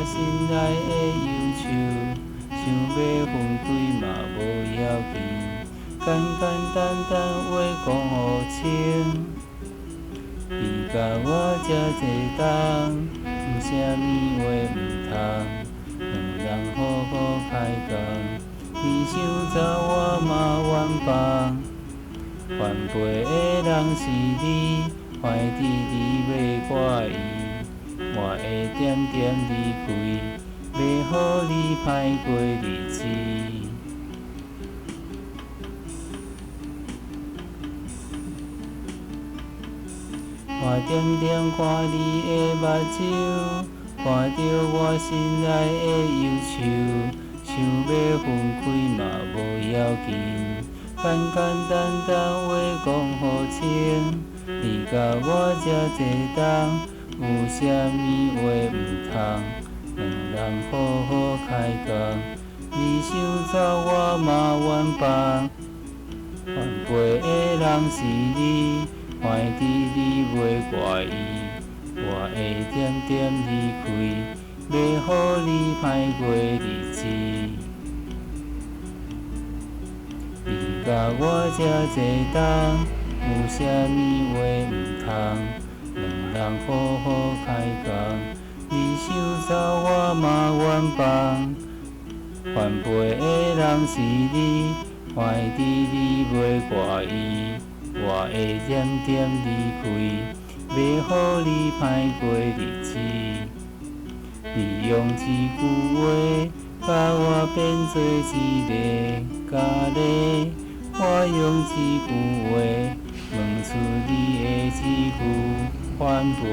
心内的忧愁，想要分开嘛无要紧，简简单单话讲好清。你甲我这多冬，有啥物话毋通，两人好好开讲。你想走我嘛愿放，原陪的人是你，怀伫你要我意，我会点点离开，要互你歹过日子。我点点看你的目睭，看着我心内的忧愁。想要分开嘛无要紧，简简单单话讲好清。你甲我这多冬，有啥物话毋通，两人好好开讲。你想走我嘛愿放，原陪的人是你，怀伫你袂我意，我会点点离开。要互你歹过日子，你甲我这多冬，有啥物话毋通，两人好好开讲。你想走我嘛愿放，原陪的人是你，怀伫你袂我意，我会点点离开，要互你歹过日子。你用一句话，把我变做一个咖喱。我用一句话，问出你的一句反背。